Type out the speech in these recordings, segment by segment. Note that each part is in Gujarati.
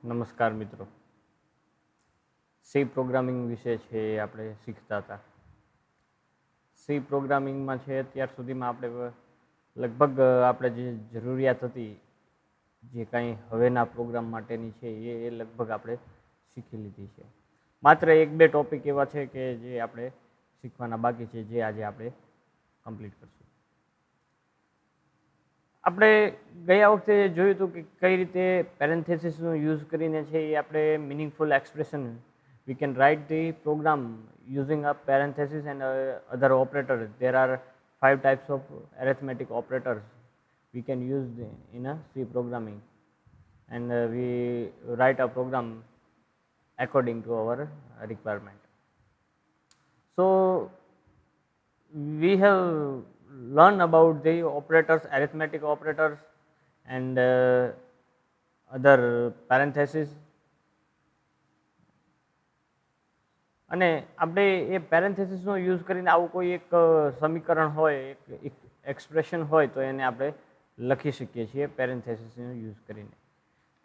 નમસ્કાર મિત્રો, સી પ્રોગ્રામિંગ વિશે છે એ આપણે શીખતા હતા. સી પ્રોગ્રામિંગમાં છે અત્યાર સુધીમાં આપણે લગભગ આપણે જે જરૂરિયાત હતી જે કાંઈ હવેના પ્રોગ્રામ માટેની છે એ લગભગ આપણે શીખી લીધી છે. માત્ર એક બે ટોપિક એવા છે કે જે આપણે શીખવાના બાકી છે, જે આજે આપણે કમ્પ્લીટ કરશું. આપણે ગયા વખતે જોયું હતું કે કઈ રીતે પેરેન્થેસિસનો યુઝ કરીને છે એ આપણે meaningful expression we can write the program using a parenthesis and other operators. There are 5 types of arithmetic operators we can use in a C programming, and we write a program according to our requirement. So we have learned about the operators, arithmetic operators and other parentheses. અને આપણે એ પેરેન્થેસિસનો યુઝ કરીને આવું કોઈ એક સમીકરણ હોય, એક એક્સપ્રેશન હોય તો એને આપણે લખી શકીએ છીએ પેરેન્થેસિસનો યુઝ કરીને.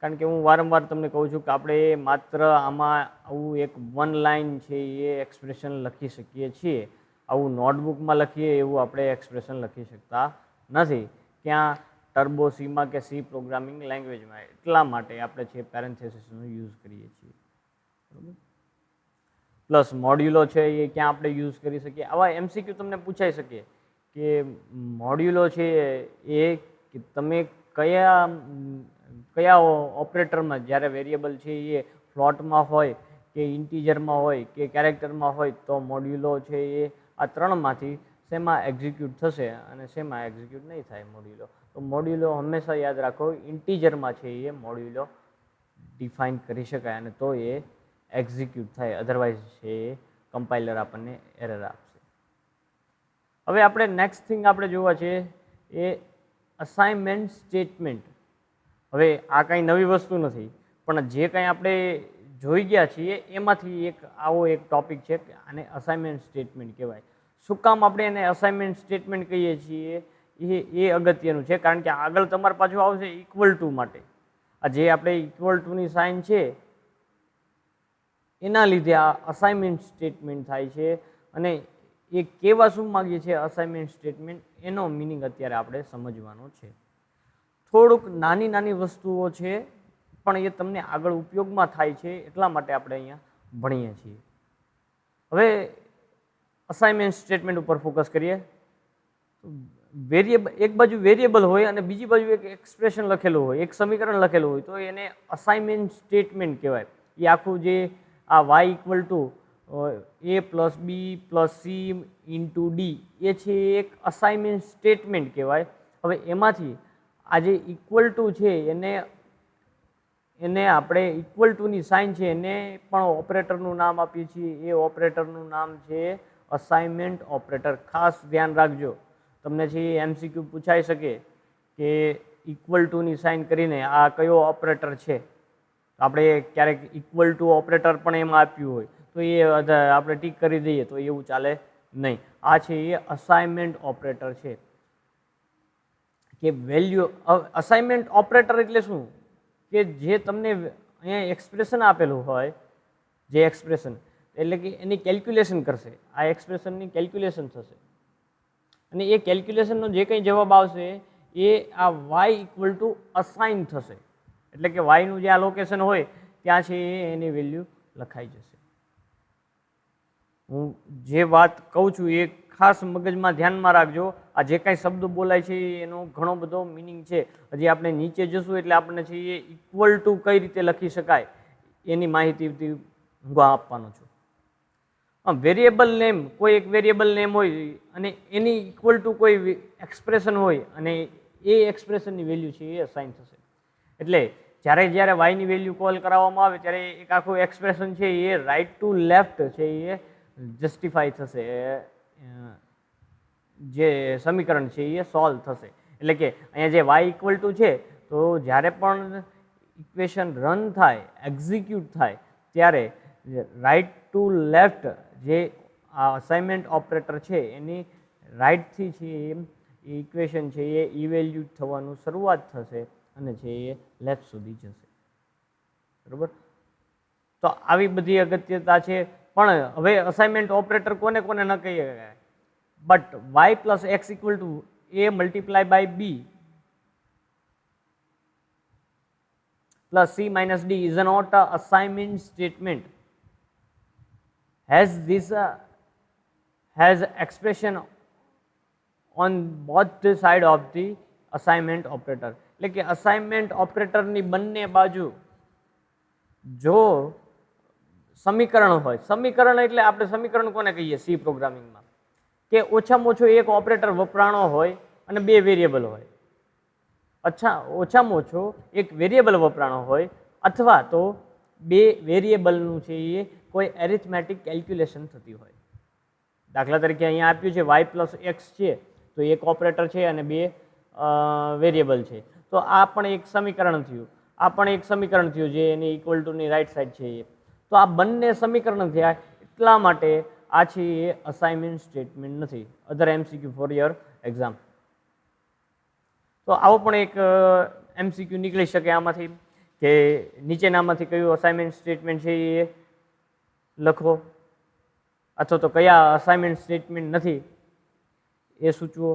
કારણ કે હું વારંવાર તમને કહું છું કે આપણે માત્ર આમાં આવું એક વન લાઇન છે એ એક્સપ્રેશન લખી શકીએ છીએ. આવું નોટબુકમાં લખીએ એવું આપણે એક્સપ્રેશન લખી શકતા નથી ક્યાં ટર્બો સીમાં કે સી પ્રોગ્રામિંગ લેંગ્વેજમાં. એટલા માટે આપણે છે પેરેન્થેસિસનો યુઝ કરીએ છીએ. બરાબર. પ્લસ મોડ્યુલો છે એ ક્યાં આપણે યુઝ કરી શકીએ. આવા એમસીક્યુ તમને પૂછાઈ શકે કે મોડ્યુલો છે એ કે તમે કયા ઓપરેટરમાં, જ્યારે વેરિયેબલ છે એ ફ્લોટમાં હોય કે ઇન્ટીજરમાં હોય કે કેરેક્ટરમાં હોય તો મોડ્યુલો છે એ આ ત્રણમાંથી શેમાં એક્ઝિક્યુટ થશે અને શેમાં એક્ઝિક્યુટ નહીં થાય મોડ્યુલો. તો મોડ્યુલો હંમેશા યાદ રાખો ઇન્ટીજરમાં છે એ મોડ્યુલો ડિફાઇન કરી શકાય અને તો એ એક્ઝિક્યુટ થાય, અધરવાઇઝ છે એ કમ્પાઇલર આપણને એરર આપશે. હવે આપણે નેક્સ્ટ થિંગ આપણે જોવા છે એ અસાઇનમેન્ટ સ્ટેટમેન્ટ. હવે આ કાંઈ નવી વસ્તુ નથી, પણ જે કાંઈ આપણે જોઈ ગયા છીએ એમાંથી એક આવો એક ટોપિક છે કે આને અસાઇનમેન્ટ સ્ટેટમેન્ટ કહેવાય. શું કામ આપણે એને અસાઇનમેન્ટ સ્ટેટમેન્ટ કહીએ છીએ એ અગત્યનું છે, કારણ કે આગળ તમારે પાછું આવશે ઇક્વલ ટુ માટે. આ જે આપણે ઇક્વલ ટુની સાઇન છે એના લીધે આ અસાઇનમેન્ટ સ્ટેટમેન્ટ થાય છે. અને એ કેવા શું માગીએ છીએ અસાઇનમેન્ટ સ્ટેટમેન્ટ, એનો મિનિંગ અત્યારે આપણે સમજવાનો છે. થોડુંક નાની નાની વસ્તુઓ છે પણ એ તમને આગળ ઉપયોગમાં થાય છે, એટલા માટે આપણે અહીંયા ભણીએ છીએ. હવે અસાઇનમેન્ટ સ્ટેટમેન્ટ ઉપર ફોકસ કરીએ. વેરિયેબલ, એક બાજુ વેરિયેબલ હોય અને બીજી બાજુ એક એક્સપ્રેશન લખેલું હોય, એક સમીકરણ લખેલું હોય તો એને અસાઇનમેન્ટ સ્ટેટમેન્ટ કહેવાય. એ આખું જે આ y equal to a plus b plus c into d એ છે એક અસાઇનમેન્ટ સ્ટેટમેન્ટ કહેવાય. હવે એમાંથી આ જે ઇક્વલ ટુ છે એને આપણે ઇક્વલ ટુની સાઇન છે એને પણ ઓપરેટરનું નામ આપીએ છીએ. એ ઓપરેટરનું નામ છે અસાઇનમેન્ટ ઓપરેટર. ખાસ ધ્યાન રાખજો, તમને છે એમસીક્યુ પૂછાઈ શકે કે ઇક્વલ ટુની સાઇન કરીને આ કયો ઓપરેટર છે. આપણે ક્યારેક ઇક્વલ ટુ ઓપરેટર પણ એમાં આપ્યું હોય તો એ આપણે ટીક કરી દઈએ તો એવું ચાલે નહીં. આ છે એ અસાઇનમેન્ટ ઓપરેટર છે કે વેલ્યુ. અસાઇનમેન્ટ ઓપરેટર એટલે શું કે જે તમને અહીંયા એક્સપ્રેશન આપેલું હોય, જે એક્સપ્રેશન એટલે કે એની કેલ્ક્યુલેશન કરશે. આ એક્સપ્રેશનની કેલ્ક્યુલેશન થશે અને એ કેલ્ક્યુલેશનનો જે કંઈ જવાબ આવશે એ આ વાય ઇક્વલ ટુ અસાઇન થશે. એટલે કે વાયનું જે આ લોકેશન હોય ત્યાં છે એની વેલ્યુ લખાઈ જશે. હું જે વાત કહું છું એ ખાસ મગજમાં ધ્યાનમાં રાખજો. આ જે કાંઈ શબ્દ બોલાય છે એનો ઘણો બધો મિનિંગ છે. હજી આપણે નીચે જશું એટલે આપણને છે એ ઇક્વલ ટુ કઈ રીતે લખી શકાય એની માહિતી હું આપવાનો છું. વેરિયેબલ નેમ, કોઈ એક વેરિયેબલ નેમ હોય અને એની ઇક્વલ ટુ કોઈ એક્સપ્રેશન હોય અને એ એક્સપ્રેશનની વેલ્યુ છે એ અસાઇન થશે. એટલે જ્યારે વાયની વેલ્યુ કોલ કરાવવામાં આવે ત્યારે એક આખું એક્સપ્રેશન છે એ રાઈટ ટુ લેફ્ટ છે એ જસ્ટિફાઈ થશે, જે સમીકરણ છે એ સોલ્વ થશે. એટલે કે અહીંયા જે વાય ઇક્વલ ટુ છે તો જ્યારે પણ ઇક્વેશન રન થાય, એક્ઝિક્યુટ થાય ત્યારે રાઈટ ટુ લેફ્ટ જે આ અસાઇનમેન્ટ ઓપરેટર છે એની રાઈટથી છે એ ઇક્વેશન છે એ ઇવેલ્યુટ થવાનું શરૂઆત થશે અને છે એ લેફ્ટ સુધી જશે. બરોબર. તો આવી બધી અગત્યતા છે. પણ હવે અસાઇનમેન્ટ ઓપરેટર કોને કોને ન કહીએ, but y plus x equal to a multiply by b plus c minus d is not a assignment statement. Has expression on both the side of the assignment operator. એટલે કે અસાઇનમેન્ટ ઓપરેટરની બંને બાજુ જો સમીકરણ હોય, સમીકરણ એટલે આપણે સમીકરણ કોને કહીએ સી પ્રોગ્રામિંગમાં, કે ઓછામાં ઓછો એક ઓપરેટર વપરાણો હોય અને બે વેરિયેબલ હોય. ઓછામાં ઓછો એક વેરિયેબલ વપરાણો હોય અથવા તો બે વેરિયેબલનું છે એ કોઈ એરિથમેટિક કેલ્ક્યુલેશન થતી હોય. દાખલા તરીકે અહીંયા આપ્યું છે વાય પ્લસ એક્સ છે, તો એક ઓપરેટર છે અને બે વેરિયેબલ છે, તો આ પણ એક સમીકરણ થયું, આ પણ એક સમીકરણ થયું જે એની ઇક્વલ ટુની રાઈટ સાઈડ છે એ. તો આ બંને સમીકરણ થયા, એટલા માટે આ છે એ અસાઇનમેન્ટ સ્ટેટમેન્ટ નથી. અધર એમસીક્યુ ફોર યોર એક્ઝામ. તો આવો પણ એક એમસીક્યુ નીકળી શકે આમાંથી, કે નીચેનામાંથી કયું અસાઇનમેન્ટ સ્ટેટમેન્ટ છે એ લખો, અથવા તો કયા અસાઇનમેન્ટ સ્ટેટમેન્ટ નથી એ સૂચવો.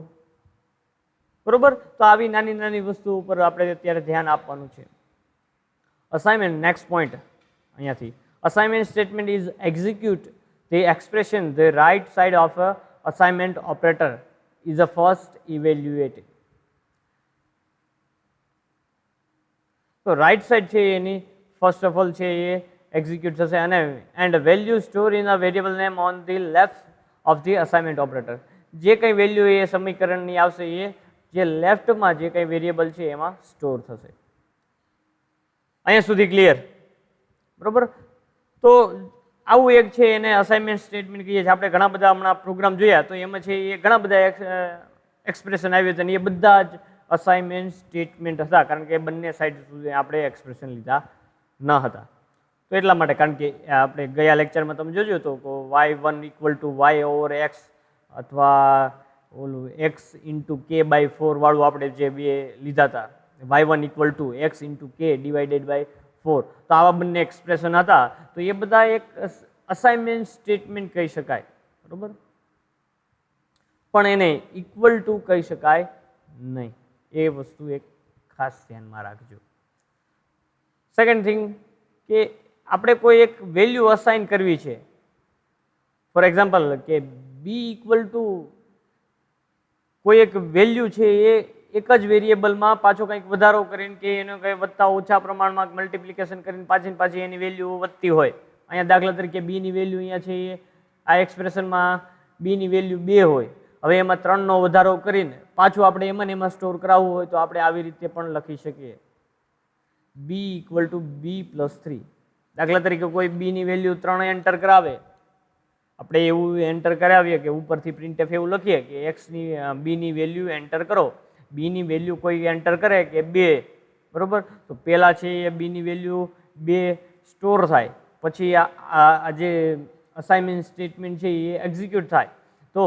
બરોબર. તો આવી નાની નાની વસ્તુ ઉપર આપણે અત્યારે ધ્યાન આપવાનું છે. અસાઇનમેન્ટ નેક્સ્ટ પોઈન્ટ અહીંયાથી, assignment statement is execute the expression the right side of a assignment operator is a first evaluated. તો રાઇટ સાઈડ છે એની ફર્સ્ટ ઓફ ઓલ છે એ એક્ઝિક્યુટ થશે, અને and value store in a variable name on the left of the assignment operator. જે કંઈ વેલ્યુ એ સમીકરણની આવશે એ જે લેફ્ટમાં જે કંઈ વેરિયેબલ છે એમાં સ્ટોર થશે. અહીંયા સુધી ક્લિયર? બરોબર. તો આવું એક છે એને અસાઇનમેન્ટ સ્ટેટમેન્ટ કહીએ છીએ. આપણે ઘણા બધા હમણાં પ્રોગ્રામ જોયા, તો એમાં છે એ ઘણા બધા એક્સપ્રેશન આવ્યું હતા, અને એ બધા જ અસાઇનમેન્ટ સ્ટેટમેન્ટ હતા, કારણ કે બંને સાઈડ સુધી આપણે એક્સપ્રેશન લીધા ન હતા. તો એટલા માટે, કારણ કે આપણે ગયા લેક્ચરમાં તમે જોજો તો y1 equal to y over x અથવા ઓલું એક્સ ઇન્ટુ કે બાય 4 વાળું આપણે જે બે લીધા હતા, y1 equal to x into કે ડિવાઇડેડ બાય 4, તો આવા બંને એક્સપ્રેશન હતા. તો એ બધા એક અસાઇનમેન્ટ સ્ટેટમેન્ટ કહી શકાય. બરોબર. પણ એને ઇક્વલ ટુ કહી શકાય નહીં. એ વસ્તુ એક ખાસ ધ્યાનમાં રાખજો. સેકન્ડ થિંગ, કે આપણે કોઈ એક વેલ્યુ અસાઇન કરવી છે. ફોર એક્ઝામ્પલ કે બી ઇક્વલ ટુ કોઈ એક વેલ્યુ છે એ એક જ વેરિયેબલમાં પાછો કંઈક વધારો કરીને કે એનો કંઈ વધતા ઓછા પ્રમાણમાં મલ્ટિપ્લિકેશન કરીને પાછી એની વેલ્યુ વધતી હોય. અહીંયા દાખલા તરીકે બીની વેલ્યુ અહીંયા છે એ આ એક્સપ્રેશનમાં બીની વેલ્યુ 2 હોય, હવે એમાં 3નો વધારો કરીને પાછું આપણે એમાં સ્ટોર કરાવવું હોય તો આપણે આવી રીતે પણ લખી શકીએ, બી ઇક્વલ ટુ બી પ્લસ 3. દાખલા તરીકે કોઈ બીની વેલ્યુ 3 એન્ટર કરાવે, આપણે એવું એન્ટર કરાવીએ કે ઉપરથી પ્રિન્ટએફ એવું લખીએ કે એક્સની બીની વેલ્યુ એન્ટર કરો. બીની વેલ્યુ કોઈ એન્ટર કરે કે 2, બરોબર. તો પહેલાં છે એ બીની વેલ્યુ 2 સ્ટોર થાય, પછી આ જે અસાઇનમેન્ટ સ્ટેટમેન્ટ છે એ એક્ઝિક્યુટ થાય. તો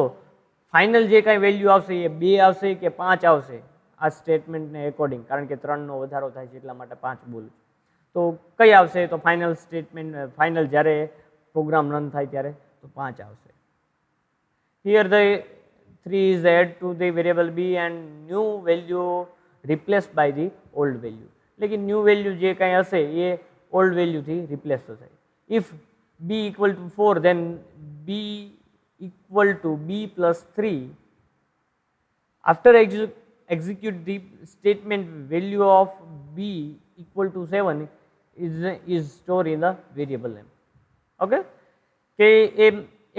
ફાઇનલ જે કાંઈ વેલ્યુ આવશે એ 2 આવશે કે 5 આવશે આ સ્ટેટમેન્ટને એકોર્ડિંગ, કારણ કે 3નો વધારો થાય છે એટલા માટે 5 બોલું. તો કઈ આવશે? તો ફાઇનલ સ્ટેટમેન્ટ, ફાઇનલ જ્યારે પ્રોગ્રામ રન થાય ત્યારે તો 5 આવશે. Here the 3 is added to the variable b and new value replaced by the old value. એટલે કે ન્યૂ વેલ્યુ જે કાંઈ હશે એ ઓલ્ડ વેલ્યુથી રિપ્લેસ થશે. If b equal to 4 then b equal to b plus 3. After execute the statement, value of b equal to 7 is stored in the variable name. Okay, કે એ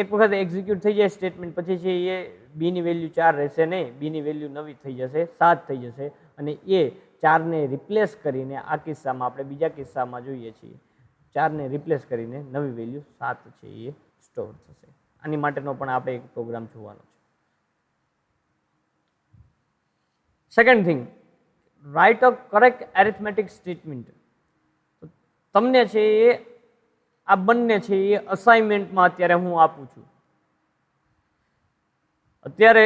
એક વખત એક્ઝિક્યુટ થઈ જાય સ્ટેટમેન્ટ પછી છે એ બીની વેલ્યુ 4 રહેશે નહીં, બીની વેલ્યુ નવી થઈ જશે, 7 થઈ જશે, અને એ 4ને રિપ્લેસ કરીને આ કિસ્સામાં આપણે બીજા કિસ્સામાં જોઈએ છીએ 4ને રિપ્લેસ કરીને નવી વેલ્યુ 7 છે એ સ્ટોર થશે. આની માટેનો પણ આપણે એક પ્રોગ્રામ જોવાનો છે. Second thing, write a correct arithmetic statement. તમને છે એ આ બંને છે એ અસાઇનમેન્ટમાં અત્યારે હું આપું છું. અત્યારે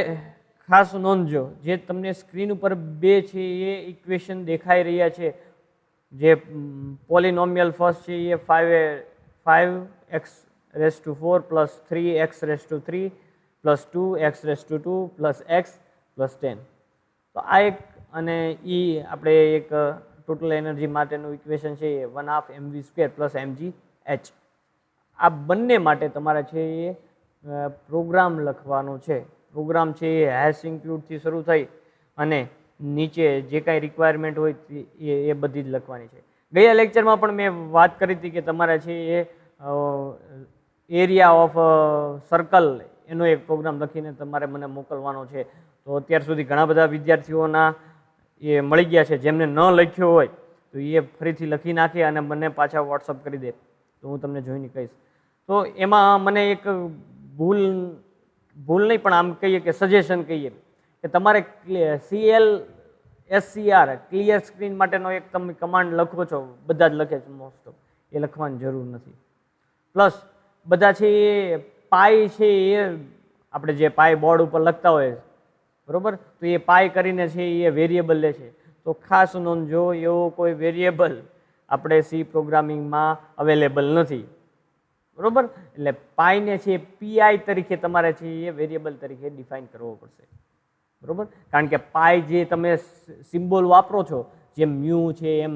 ખાસ નોંધજો, જે તમને સ્ક્રીન ઉપર બે છે એ ઇક્વેશન દેખાઈ રહ્યા છે, જે પોલિનોમિયલ ફર્સ્ટ છે એ 5x⁴ plus 3x⁴ plus 2x⁴ plus x plus 10. તો આ એક અને આપણે એક ટોટલ એનર્જી માટેનું ઇક્વેશન છે એ 1/2 mv² પ્લસ mgh. આ બંને માટે તમારે છે એ પ્રોગ્રામ લખવાનો છે. પ્રોગ્રામ છે એ હેશ ઇન્ક્લુડથી શરૂ થઈ અને નીચે જે કાંઈ રિક્વાયરમેન્ટ હોય એ બધી જ લખવાની છે. ગયા લેક્ચરમાં પણ મેં વાત કરી હતી કે તમારે છે એ એરિયા ઓફ સર્કલ એનો એક પ્રોગ્રામ લખીને તમારે મને મોકલવાનો છે. તો અત્યાર સુધી ઘણા બધા વિદ્યાર્થીઓના એ મળી ગયા છે. જેમને ન લખ્યો હોય તો એ ફરીથી લખી નાખે અને મને પાછા વોટ્સઅપ કરી દે તો હું તમને જોઈને કહીશ. તો એમાં મને એક ભૂલ નહીં પણ આમ કહીએ કે સજેશન કહીએ કે તમારે CLSCR ક્લિયર સ્ક્રીન માટેનો એક તમે કમાન્ડ લખો છો, બધા જ લખે છે મોસ્ટ ઓફ, એ લખવાની જરૂર નથી. પ્લસ બધા છે એ પાઈ છે એ આપણે જે પાઈ બોર્ડ ઉપર લખતા હોય બરોબર, તો એ પાઈ કરીને છે એ વેરિયેબલ લે છે. તો ખાસ નોંધજો એવો કોઈ વેરિયેબલ આપણે સી પ્રોગ્રામિંગમાં અવેલેબલ નથી બરોબર. એટલે પાઈને છે પીઆઈ તરીકે તમારે છે એ વેરિયેબલ તરીકે ડિફાઇન કરવો પડશે બરોબર. કારણ કે પાઈ જે તમે સિમ્બોલ વાપરો છો, જેમ મ્યુ છે એમ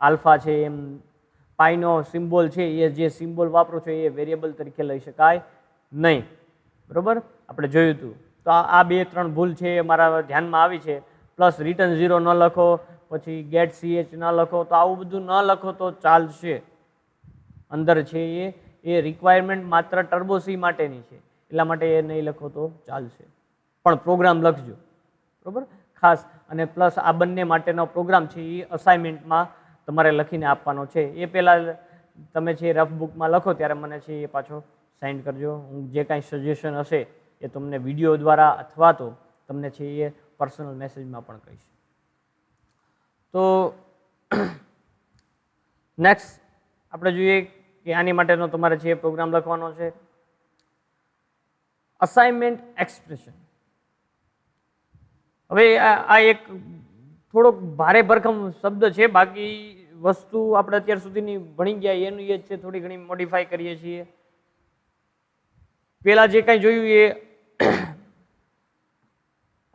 આલ્ફા છે એમ પાઈનો સિમ્બોલ છે એ જે સિમ્બોલ વાપરો છો એ વેરિયેબલ તરીકે લઈ શકાય નહીં બરોબર. આપણે જોયું હતું. તો આ 2-3 ભૂલ છે એ મારા ધ્યાનમાં આવી છે. પ્લસ રિટર્ન 0 ન લખો, પછી ગેટ ch ન લખો, તો આવું બધું ન લખો તો ચાલશે. અંદર છે એ રિક્વાયરમેન્ટ માત્ર ટર્બો સી માટેની છે, એટલા માટે એ નહીં લખો તો ચાલશે, પણ પ્રોગ્રામ લખજો બરોબર ખાસ. અને પ્લસ આ બંને માટેનો પ્રોગ્રામ છે એ અસાઇનમેન્ટમાં તમારે લખીને આપવાનો છે. એ પહેલાં તમે છે રફ બુકમાં લખો ત્યારે મને છે એ પાછો સેન્ડ કરજો. હું જે કાંઈ સજેશન હશે એ તમને વિડીયો દ્વારા અથવા તો તમને છે એ પર્સનલ મેસેજમાં પણ કહીશ. તો નેક્સ્ટ આપણે જોઈએ કે આની માટેનો તમારે છે પ્રોગ્રામ લખવાનો છે અસાઇનમેન્ટ એક્સપ્રેશન. હવે આ એક થોડોક ભારે ભરખમ શબ્દ છે, બાકી વસ્તુ આપણે અત્યાર સુધીની ભણી ગયા એનું એ જ છે, થોડી ઘણી મોડિફાઈ કરીએ છીએ. પહેલા જે કાંઈ જોયું એ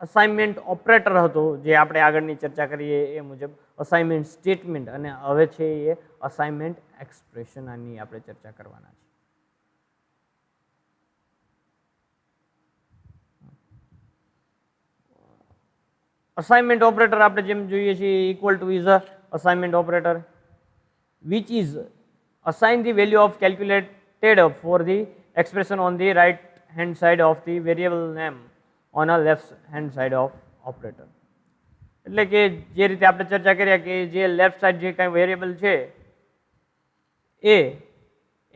અસાઇનમેન્ટ ઓપરેટર હતો, જે આપણે આગળની ચર્ચા કરીએ એ મુજબ અસાઇનમેન્ટ સ્ટેટમેન્ટ, અને હવે છે એ અસાઇનમેન્ટ એક્સપ્રેશન આની આપણે ચર્ચા કરવાના છે. અસાઇનમેન્ટ ઓપરેટર આપણે જેમ જોઈએ છીએ equal to is a assignment operator which is assign the value of calculated for the expression on the right hand side of the variable name on a left hand side of operator. એટલે કે જે રીતે આપણે ચર્ચા કર્યા કે જે લેફ્ટ સાઈડ જે કાંઈ વેરિયેબલ છે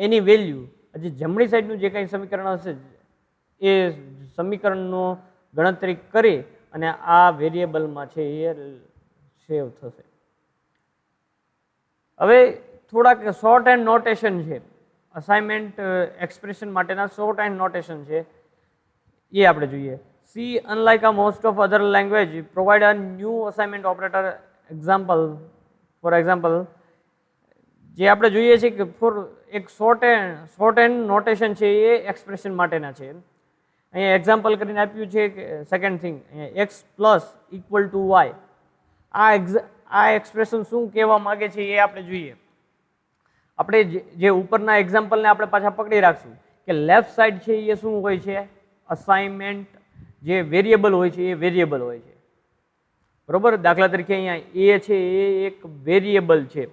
એની વેલ્યુ જે જમણી સાઈડનું જે કાંઈ સમીકરણ હશે એ સમીકરણનો ગણતરી કરી અને આ વેરિયેબલમાં છે એ સેવ થશે. હવે થોડાક શોર્ટ એન્ડ નોટેશન છે, અસાઇનમેન્ટ એક્સપ્રેશન માટેના શોર્ટ એન્ડ નોટેશન છે એ આપણે જોઈએ. C unlike a most of other language provide a new assignment operator for example જે આપણે જોઈએ છીએ કે ફોર એક શોર્ટ એન્ડ નોટેશન છે એ એક્સપ્રેશન માટેના છે. અહીંયા એક્ઝામ્પલ કરીને આપ્યું છે કે second thing x plus equal to y. આ એક્સપ્રેશન શું કહેવા માગે છે એ આપણે જોઈએ. આપણે જે ઉપરના એક્ઝામ્પલને આપણે પાછા પકડી રાખશું કે લેફ્ટ સાઈડ છે એ શું હોય છે, અસાઇનમેન્ટ જે વેરિયેબલ હોય છે એ વેરિયેબલ હોય છે બરોબર. દાખલા તરીકે અહીંયા એ છે એ એક વેરિયેબલ છે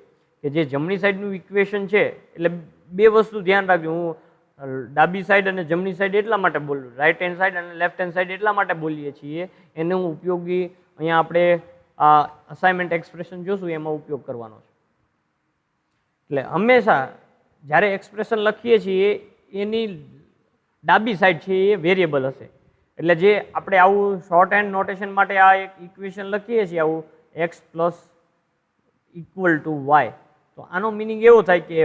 કે જે જમણી સાઈડનું ઇક્વેશન છે. એટલે બે વસ્તુ ધ્યાન રાખજો, હું ડાબી સાઈડ અને જમણી સાઈડ એટલા માટે બોલું, રાઈટ હેન્ડ સાઈડ અને લેફ્ટ હેન્ડ સાઈડ એટલા માટે બોલીએ છીએ એનો ઉપયોગી અહીંયા આપણે આ અસાઇનમેન્ટ એક્સપ્રેશન જોશું એમાં ઉપયોગ કરવાનો છે. એટલે હંમેશા જ્યારે એક્સપ્રેશન લખીએ છીએ એની ડાબી સાઈડ છે એ વેરિયેબલ હશે. એટલે જે આપણે આવું શોર્ટ હેન્ડ નોટેશન માટે આ એક ઇક્વેશન લખીએ છીએ આવું x plus equal to y, તો આનો મિનિંગ એવો થાય કે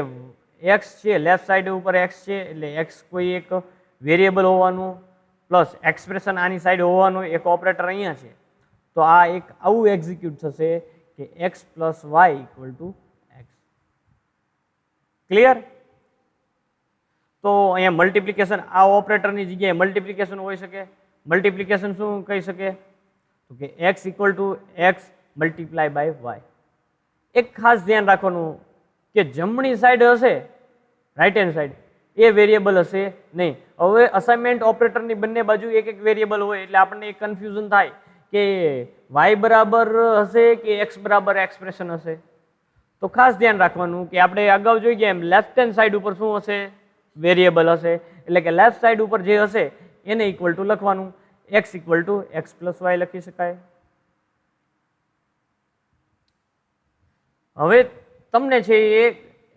એક્સ છે લેફ્ટ સાઈડ ઉપર એક્સ છે એટલે એક્સ કોઈ એક વેરિયેબલ હોવાનું પ્લસ એક્સપ્રેશન આની સાઈડ હોવાનું એક ઓપરેટર અહીંયા છે. તો આ એક આવું એક્ઝિક્યુટ થશે કે x plus y equal to x. Clear? તો અહીંયા મલ્ટિપ્લિકેશન આ ઓપરેટરની જગ્યાએ મલ્ટિપ્લિકેશન હોઈ શકે. મલ્ટિપ્લિકેશન શું કહી શકે? તો કે x equal to x multiply by y. એક ખાસ ધ્યાન રાખવાનું કે જમણી સાઈડ હશે, રાઈટ હેન્ડ સાઈડ, એ વેરિયેબલ હશે નહીં. હવે અસાઇનમેન્ટ ઓપરેટરની બંને બાજુ એક એક વેરિયેબલ હોય એટલે આપણને એક કન્ફ્યુઝન થાય કે y બરાબર હશે કે x બરાબર એક્સપ્રેશન હશે. તો ખાસ ધ્યાન રાખવાનું કે આપણે અગાઉ જોઈ ગયા એમ લેફ્ટ હેન્ડ સાઈડ ઉપર શું હશે? વેરિયેબલ હશે. એટલે કે લેફ્ટ સાઈડ ઉપર જે હશે એને ઇક્વલ ટુ લખવાનું. x equal to x plus y લખી શકાય. હવે તમને છે એ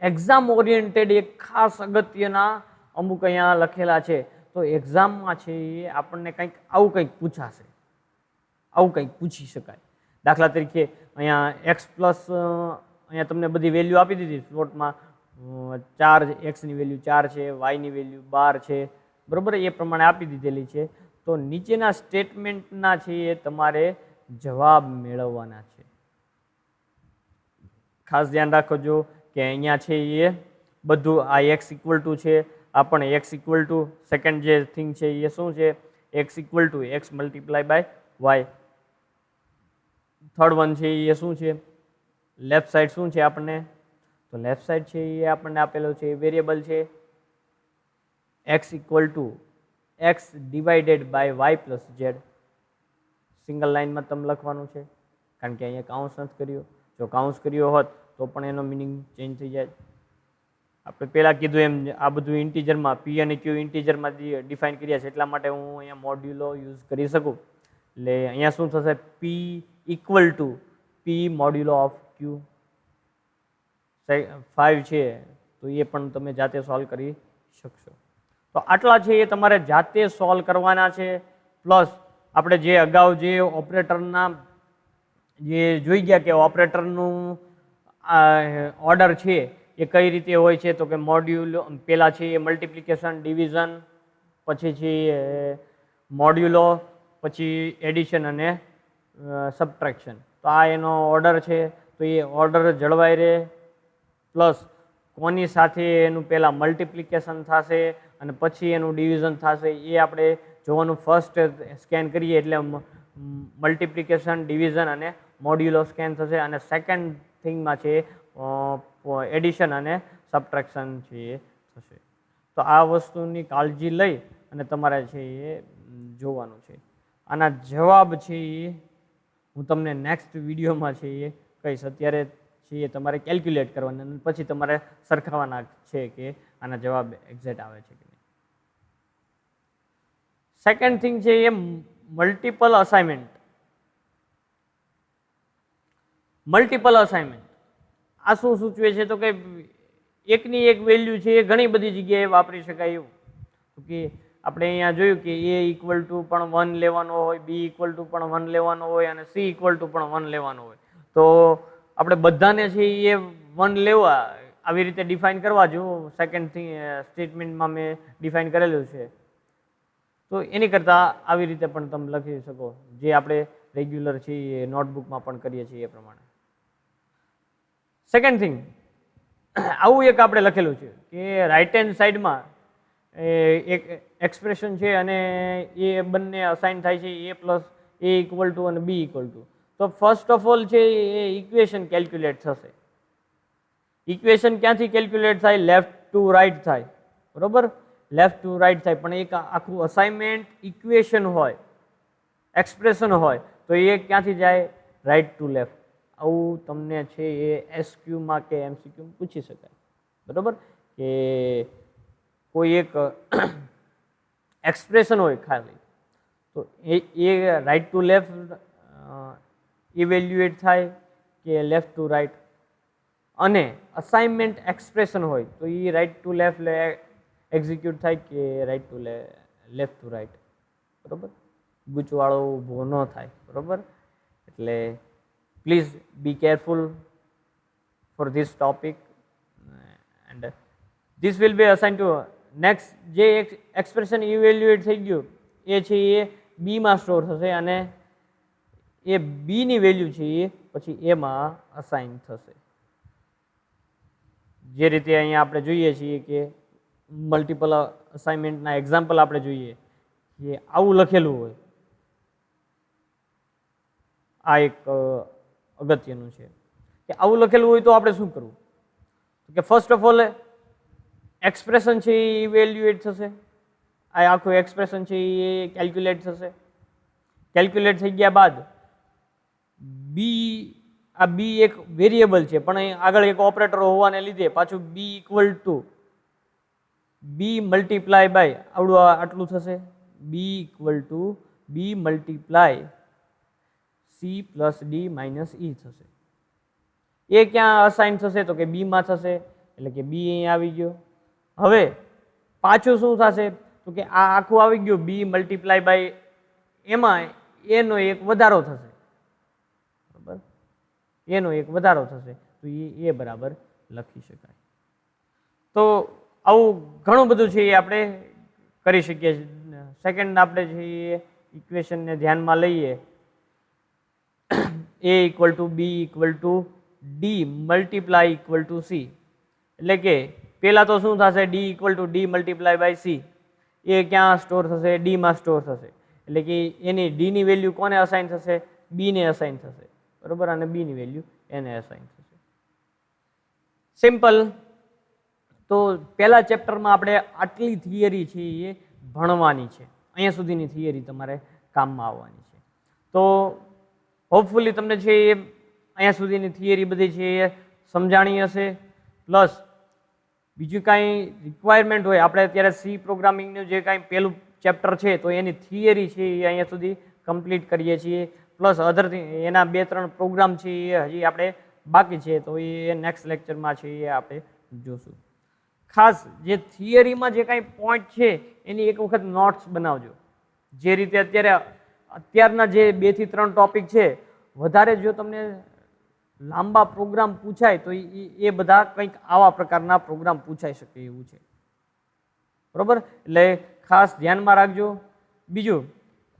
એક્ઝામ ઓરિએન્ટેડ એક ખાસ અગત્યના અમુક અહીંયા લખેલા છે. તો એક્ઝામમાં છે એ આપણને કંઈક આવું કંઈક પૂછાશે, આવું કંઈક પૂછી શકાય. દાખલા તરીકે અહીંયા એક્સ પ્લસ અહીંયા તમને બધી વેલ્યુ આપી દીધી સ્લોટમાં. 4 એક્સની વેલ્યુ 4 છે, વાયની વેલ્યુ 12 છે, બરાબર? એ પ્રમાણે આપી દીધેલી છે. તો નીચેના સ્ટેટમેન્ટના છે એ તમારે જવાબ મેળવવાના છે. ખાસ ધ્યાન રાખજો કે અહીંયા છે એ બધું આ એક્સ ઇક્વલ ટુ છે, આ પણ એક્સ ઇક્વલ ટુ, સેકન્ડ જે થિંગ છે એ શું છે? X equal to x multiply by y. Third one છે એ શું છે? લેફ્ટ સાઈડ શું છે આપણને? તો લેફ્ટ સાઈડ છે એ આપણને આપેલો છે વેરિયેબલ છે x equal to x divided by y plus z. Single લાઇનમાં તમે લખવાનું છે કારણ કે અહીંયા કાઉન્સ નથી કર્યો. જો કાઉન્સ કર્યો હોત તો પણ એનો મિનિંગ ચેન્જ થઈ જાય. આપણે પહેલાં કીધું એમ આ બધું ઇન્ટીજરમાં પી અને ક્યુ ઇન્ટીજરમાં ડિફાઇન કર્યા છે એટલા માટે હું અહીંયા મોડ્યુલો યુઝ કરી શકું. એટલે અહીંયા શું થશે? પી ઇક્વલ ટુ પી મોડ્યુલો ઓફ ક્યુ. 5 છે તો એ પણ તમે જાતે સોલ્વ કરી શકશો. તો આટલા છે એ તમારે જાતે સોલ્વ કરવાના છે. પ્લસ આપણે જે અગાઉ જે ઓપરેટરના જે જોઈ ગયા કે ઓપરેટરનું ઓર્ડર છે એ કઈ રીતે હોય છે, તો કે મોડ્યુલો પહેલાં છે એ મલ્ટિપ્લિકેશન, ડિવિઝન, પછી છે મોડ્યુલો, પછી એડિશન અને સબટ્રેક્શન. તો આ એનો ઓર્ડર છે. તો એ ઓર્ડર જળવાઈ રહે. પ્લસ કોની સાથે એનું પહેલાં મલ્ટિપ્લિકેશન થશે અને પછી એનું ડિવિઝન થશે એ આપણે જોવાનું. ફર્સ્ટ સ્કેન કરીએ એટલે મલ્ટિપ્લિકેશન, ડિવિઝન અને મોડ્યુલો સ્કેન થશે અને સેકન્ડ થિંગમાં છે એડિશન અને સબટ્રેક્શન છે એ થશે. તો આ વસ્તુની કાળજી લઈ અને તમારે છે એ જોવાનું છે. આના જવાબ છે એ હું તમને નેક્સ્ટ વિડીયોમાં છે એ કહીશ. અત્યારે છે એ તમારે કેલ્ક્યુલેટ કરવાના અને પછી તમારે સરખાવવાના છે કે આના જવાબ એક્ઝેક્ટ આવે છે કે નહીં. સેકન્ડ થિંગ છે a multiple assignment. Multiple assignment આ શું સૂચવે છે? તો કે એકની એક વેલ્યુ છે એ ઘણી બધી જગ્યાએ વાપરી શકાય એવું. તો કે આપણે અહીંયા જોયું કે એ ઇક્વલ ટુ પણ 1 લેવાનો હોય, બી ઇક્વલ ટુ પણ 1 લેવાનો હોય અને સી ઇક્વલ ટુ પણ 1 લેવાનો હોય. તો આપણે બધાને છે એ 1 લેવા આવી રીતે ડિફાઇન કરવા. જો સેકન્ડ સ્ટેટમેન્ટમાં મેં ડિફાઇન કરેલું છે તો એની કરતાં આવી રીતે પણ તમે લખી શકો જે આપણે રેગ્યુલર છે એ નોટબુકમાં પણ કરીએ છીએ એ પ્રમાણે. સેકન્ડ થિંગ આવું એક આપણે લખેલું છે કે રાઇટ હેન્ડ સાઈડમાં એક એક્સપ્રેશન છે અને એ બંને અસાઇન થાય છે એ પ્લસ એ ઇક્વલ ટુ અને બી ઇક્વલ ટુ. તો ફર્સ્ટ ઓફ ઓલ છે એ ઇક્વેશન કેલ્ક્યુલેટ થશે. ઇક્વેશન ક્યાંથી કેલ્ક્યુલેટ થાય? લેફ્ટ ટુ રાઈટ થાય, બરોબર? લેફ્ટ ટુ રાઈટ થાય. પણ એક આખું અસાઇનમેન્ટ ઇક્વેશન હોય, એક્સપ્રેશન હોય તો એ ક્યાંથી જાય? Right to left. આવું તમને છે એ એસક્યુમાં કે એમસીક્યુમાં પૂછી શકાય, બરોબર? કે કોઈ એક એક્સપ્રેશન હોય ખાલી તો એ રાઈટ ટુ લેફ્ટ ઇવેલ્યુએટ થાય કે લેફ્ટ ટુ રાઈટ, અને અસાઇનમેન્ટ એક્સપ્રેશન હોય તો એ રાઈટ ટુ લેફ્ટ એક્ઝિક્યુટ થાય કે right to left to right, બરોબર? ગૂંચવાળો ઊભો ન થાય, બરોબર? એટલે please be careful for this topic and this will be assign to next. જે એક્સપ્રેશન ઇવેલ્યુએટ થઈ ગયું એ છે એ બીમાં સ્ટોર થશે અને એ બીની વેલ્યુ છે એ પછી એમાં અસાઇન થશે. જે રીતે અહીંયા આપણે જોઈએ છીએ કે મલ્ટિપલ અસાઇનમેન્ટના એક્ઝામ્પલ આપણે જોઈએ કે આવું લખેલું હોય. આ એક અગત્યનું છે કે આવું લખેલું હોય તો આપણે શું કરવું કે ફર્સ્ટ ઓફ ઓલ એક્સપ્રેશન છે એ ઇવેલ્યુએટ થશે. આ આખું એક્સપ્રેશન છે એ કેલ્ક્યુલેટ થશે. કેલ્ક્યુલેટ થઈ ગયા બાદ આ બી એક વેરિયેબલ છે પણ અહીં આગળ એક ઓપરેટર હોવાને લીધે પાછું b equal to b multiply by આટલું થશે. B equal to b multiply c plus d minus e થશે. એ ક્યાં અસાઇન થશે તો કે બીમાં થશે એટલે કે બી અહીં આવી ગયો. હવે પાછું શું થશે તો કે આ આખું આવી ગયું બી મલ્ટીપ્લાય બાય એમાં એનો એક વધારો થશે. બરાબર, એનો એક વધારો થશે તો એ બરાબર લખી શકાય. તો આવું ઘણું બધું છે એ આપણે કરી શકીએ છીએ. સેકન્ડ આપણે જે ઇક્વેશનને ધ્યાનમાં લઈએ a equal to b equal to d multiply equal to c એટલે કે પહેલા તો શું થશે d equal to d multiply by c એ ક્યાં સ્ટોર થશે ડીમાં સ્ટોર થશે એટલે કે એની ડીની વેલ્યુ કોને અસાઇન થશે બીને અસાઇન થશે. બરોબર, અને બીની વેલ્યુ એને અસાઇન થશે. સિમ્પલ. તો પહેલા ચેપ્ટરમાં આપણે આટલી થિયરી છે એ ભણવાની છે. અહીંયા સુધીની થિયરી તમારે કામમાં આવવાની છે. તો હોપફુલી તમને છે એ અહીંયા સુધીની થિયરી બધી છે એ સમજાણી હશે. પ્લસ બીજું કાંઈ રિક્વાયરમેન્ટ હોય આપણે અત્યારે સી પ્રોગ્રામિંગનું જે કાંઈ પહેલું ચેપ્ટર છે તો એની થિયરી છે એ અહીંયા સુધી કમ્પ્લીટ કરીએ છીએ. પ્લસ અધર એના 2-3 પ્રોગ્રામ છે એ હજી આપણે બાકી છે તો એ નેક્સ્ટ લેક્ચરમાં છે એ આપણે જોશું. ખાસ જે થિયરીમાં જે કાંઈ પોઈન્ટ છે એની એક વખત નોટ્સ બનાવજો. જે રીતે અત્યારના જે 2 થી 3 ટોપિક છે વધારે જો તમને લાંબા પ્રોગ્રામ પૂછાય તો એ બધા કંઈક આવા પ્રકારના પ્રોગ્રામ પૂછાઈ શકે એવું છે. બરોબર, એટલે ખાસ ધ્યાનમાં રાખજો. બીજું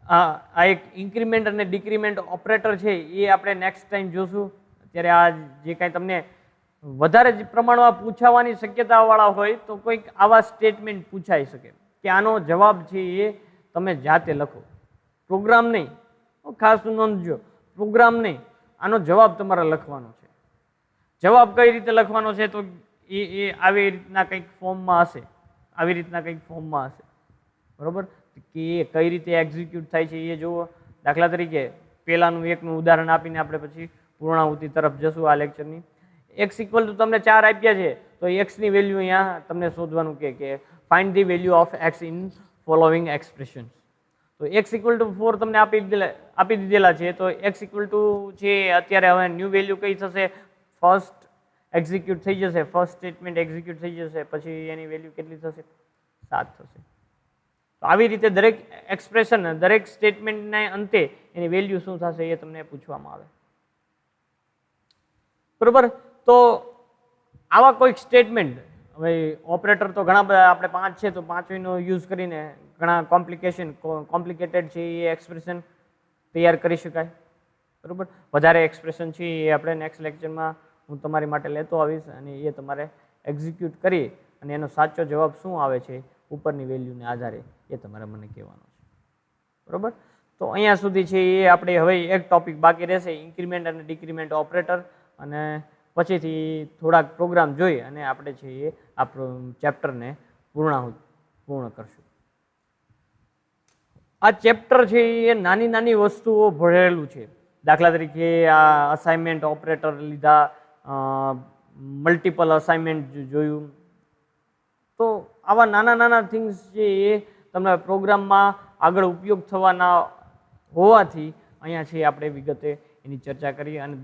આ એક ઇન્ક્રીમેન્ટ અને ડિક્રીમેન્ટ ઓપરેટર છે એ આપણે નેક્સ્ટ ટાઈમ જોશું. અત્યારે આ જે કાંઈ તમને વધારે પ્રમાણમાં પૂછાવાની શક્યતાવાળા હોય તો કોઈક આવા સ્ટેટમેન્ટ પૂછાઈ શકે કે આનો જવાબ છે એ તમે જાતે લખો, પ્રોગ્રામ નહીં. ખાસ નોંધજો, પ્રોગ્રામ નહીં, આનો જવાબ તમારે લખવાનો છે. જવાબ કઈ રીતે લખવાનો છે તો એ આવી રીતના કંઈક ફોર્મમાં હશે, આવી રીતના કંઈક ફોર્મમાં હશે. બરોબર, કે એ કઈ રીતે એક્ઝિક્યુટ થાય છે એ જુઓ. દાખલા તરીકે પહેલાનું એકનું ઉદાહરણ આપીને આપણે પછી પૂર્ણાહુતિ તરફ જશું આ લેક્ચરની. એક્સ ઇક્વલ ટુ તમને 4 આપ્યા છે તો એક્સની વેલ્યુ અહીંયા તમને શોધવાનું કે find the value of x in following expression. તો એક્સ ઇક્વલ ટુ 4 તમને આપી દીધેલા છે તો એક્સ ઇક્વલ ટુ છે અત્યારે હવે ન્યૂ વેલ્યુ કઈ થશે ફર્સ્ટ એક્ઝિક્યુટ થઈ જશે, ફર્સ્ટ સ્ટેટમેન્ટ એક્ઝિક્યુટ થઈ જશે પછી એની વેલ્યુ કેટલી થશે 7 થશે. તો આવી રીતે દરેક એક્સપ્રેશન દરેક સ્ટેટમેન્ટના અંતે એની વેલ્યુ શું થશે એ તમને પૂછવામાં આવે. બરોબર, તો આવા કોઈક સ્ટેટમેન્ટ હવે ઓપરેટર તો ઘણા બધા આપણે 5 છે તો 5નો યુઝ કરીને ઘણા કોમ્પ્લિકેટેડ છે એ એક્સપ્રેશન તૈયાર કરી શકાય. બરોબર, વધારે એક્સપ્રેશન છે એ આપણે નેક્સ્ટ લેક્ચરમાં હું તમારી માટે લેતો આવીશ અને એ તમારે એક્ઝિક્યુટ કરી અને એનો સાચો જવાબ શું આવે છે ઉપરની વેલ્યુને આધારે એ તમારે મને કહેવાનો છે. બરોબર, તો અહીંયા સુધી છે એ આપણે હવે એક ટોપિક બાકી રહેશે ઇન્ક્રીમેન્ટ અને ડિક્રીમેન્ટ ઓપરેટર અને પછીથી થોડાક પ્રોગ્રામ જોઈ અને આપણે છે એ આ ચેપ્ટરને પૂર્ણ કરશું. આ ચેપ્ટર છે એ નાની નાની વસ્તુઓ ભરેલું છે. દાખલા તરીકે આ અસાઇનમેન્ટ ઓપરેટર લીધા, મલ્ટિપલ અસાઇનમેન્ટ જોયું. તો આવા નાના નાના થિંગ્સ છે એ તમને પ્રોગ્રામમાં આગળ ઉપયોગ થવાના હોવાથી અહીંયા છે આપણે વિગતે એની ચર્ચા કરી અને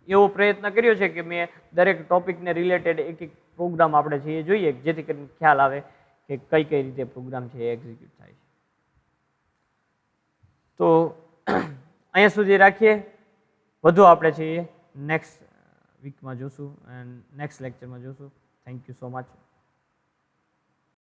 એવો પ્રયત્ન કર્યો છે કે મેં દરેક ટોપિકને રિલેટેડ એક પ્રોગ્રામ આપણે છે એ જોઈએ જેથી કરીને ખ્યાલ આવે કે કઈ કઈ રીતે પ્રોગ્રામ છે એ એક્ઝિક્યુટ થાય છે. તો અહીંયા સુધી રાખીએ. વધુ આપણે છે એ નેક્સ્ટ વીકમાં જોશું અને નેક્સ્ટ લેક્ચરમાં જોશું. Thank you so much.